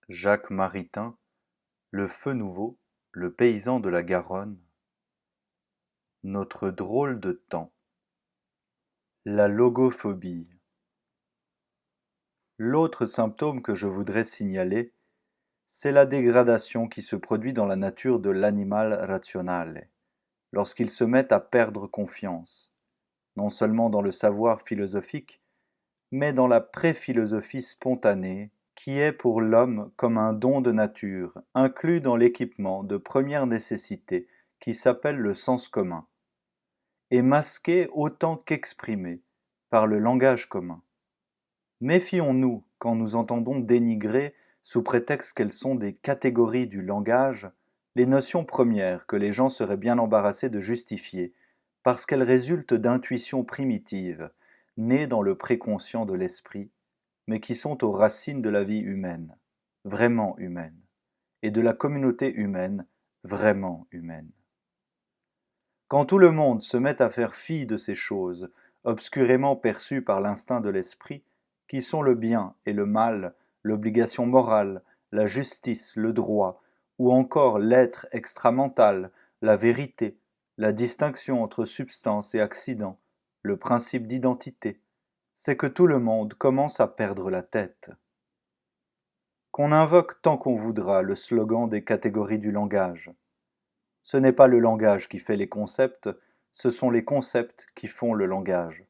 Jacques Maritain, le feu nouveau, le paysan de la Garonne, notre drôle de temps, la logophobie. L'autre symptôme que je voudrais signaler, c'est la dégradation qui se produit dans la nature de l'animal razionale, lorsqu'il se met à perdre confiance, non seulement dans le savoir philosophique, mais dans la pré-philosophie spontanée, qui est pour l'homme comme un don de nature, inclus dans l'équipement de première nécessité qui s'appelle le sens commun, et masqué autant qu'exprimé par le langage commun. Méfions-nous quand nous entendons dénigrer, sous prétexte qu'elles sont des catégories du langage, les notions premières que les gens seraient bien embarrassés de justifier, parce qu'elles résultent d'intuitions primitives, nées dans le préconscient de l'esprit, mais qui sont aux racines de la vie humaine, vraiment humaine, et de la communauté humaine, vraiment humaine. Quand tout le monde se met à faire fi de ces choses, obscurément perçues par l'instinct de l'esprit, qui sont le bien et le mal, l'obligation morale, la justice, le droit, ou encore l'être extramental, la vérité, la distinction entre substance et accident, le principe d'identité, c'est que tout le monde commence à perdre la tête. Qu'on invoque tant qu'on voudra le slogan des catégories du langage. Ce n'est pas le langage qui fait les concepts, ce sont les concepts qui font le langage.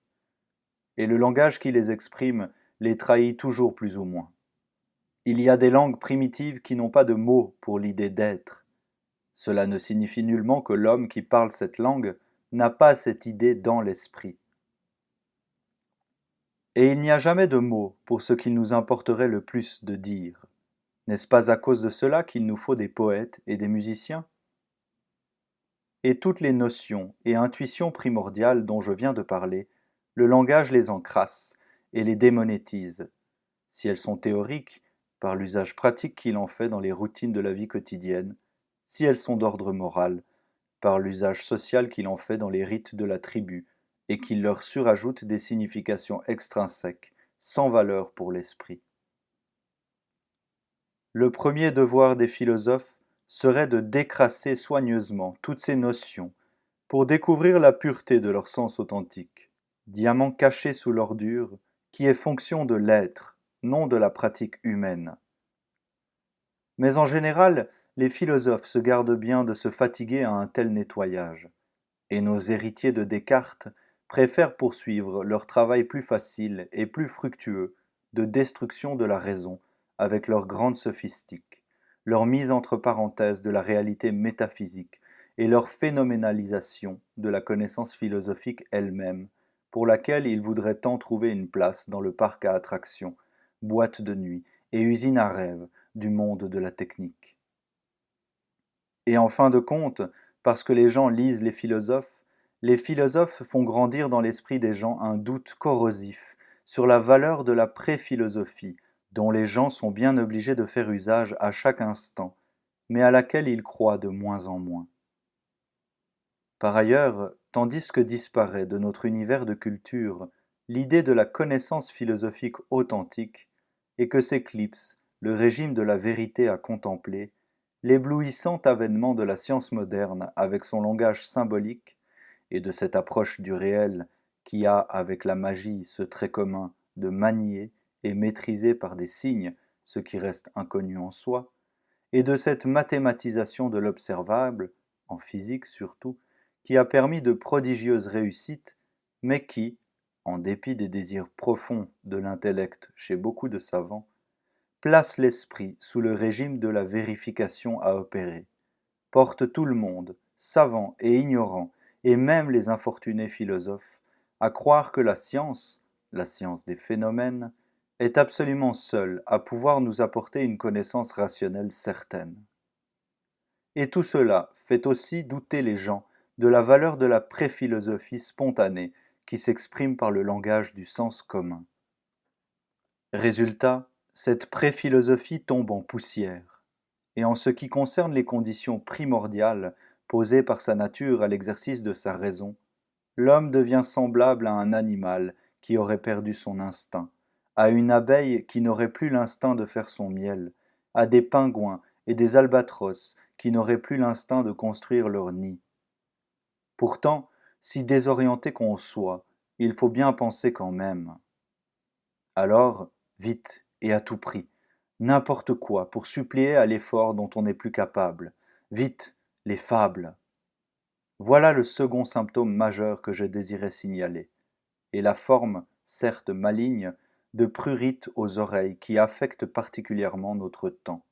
Et le langage qui les exprime les trahit toujours plus ou moins. Il y a des langues primitives qui n'ont pas de mots pour l'idée d'être. Cela ne signifie nullement que l'homme qui parle cette langue n'a pas cette idée dans l'esprit. Et il n'y a jamais de mots pour ce qu'il nous importerait le plus de dire. N'est-ce pas à cause de cela qu'il nous faut des poètes et des musiciens ? Et toutes les notions et intuitions primordiales dont je viens de parler, le langage les encrasse et les démonétise. Si elles sont théoriques, par l'usage pratique qu'il en fait dans les routines de la vie quotidienne, si elles sont d'ordre moral, par l'usage social qu'il en fait dans les rites de la tribu, et qu'il leur surajoute des significations extrinsèques, sans valeur pour l'esprit. Le premier devoir des philosophes serait de décrasser soigneusement toutes ces notions pour découvrir la pureté de leur sens authentique, diamant caché sous l'ordure, qui est fonction de l'être, non de la pratique humaine. Mais en général, les philosophes se gardent bien de se fatiguer à un tel nettoyage, et nos héritiers de Descartes préfèrent poursuivre leur travail plus facile et plus fructueux de destruction de la raison avec leur grande sophistique, leur mise entre parenthèses de la réalité métaphysique et leur phénoménalisation de la connaissance philosophique elle-même, pour laquelle ils voudraient tant trouver une place dans le parc à attractions, boîte de nuit et usine à rêves du monde de la technique. Et en fin de compte, parce que les gens lisent les philosophes font grandir dans l'esprit des gens un doute corrosif sur la valeur de la pré-philosophie, dont les gens sont bien obligés de faire usage à chaque instant, mais à laquelle ils croient de moins en moins. Par ailleurs, tandis que disparaît de notre univers de culture l'idée de la connaissance philosophique authentique, et que s'éclipse le régime de la vérité à contempler, l'éblouissant avènement de la science moderne avec son langage symbolique, et de cette approche du réel qui a avec la magie ce trait commun de manier et maîtriser par des signes ce qui reste inconnu en soi, et de cette mathématisation de l'observable, en physique surtout, qui a permis de prodigieuses réussites, mais qui, en dépit des désirs profonds de l'intellect chez beaucoup de savants, place l'esprit sous le régime de la vérification à opérer, porte tout le monde, savant et ignorant, et même les infortunés philosophes, à croire que la science des phénomènes, est absolument seule à pouvoir nous apporter une connaissance rationnelle certaine. Et tout cela fait aussi douter les gens de la valeur de la pré-philosophie spontanée qui s'exprime par le langage du sens commun. Résultat, cette pré-philosophie tombe en poussière, et en ce qui concerne les conditions primordiales posées par sa nature à l'exercice de sa raison, l'homme devient semblable à un animal qui aurait perdu son instinct, à une abeille qui n'aurait plus l'instinct de faire son miel, à des pingouins et des albatros qui n'auraient plus l'instinct de construire leur nid. Pourtant, si désorienté qu'on soit, il faut bien penser quand même. Alors, vite et à tout prix, n'importe quoi pour suppléer à l'effort dont on n'est plus capable. Vite, les fables. Voilà le second symptôme majeur que je désirais signaler, et la forme, certes maligne, de prurite aux oreilles qui affecte particulièrement notre temps.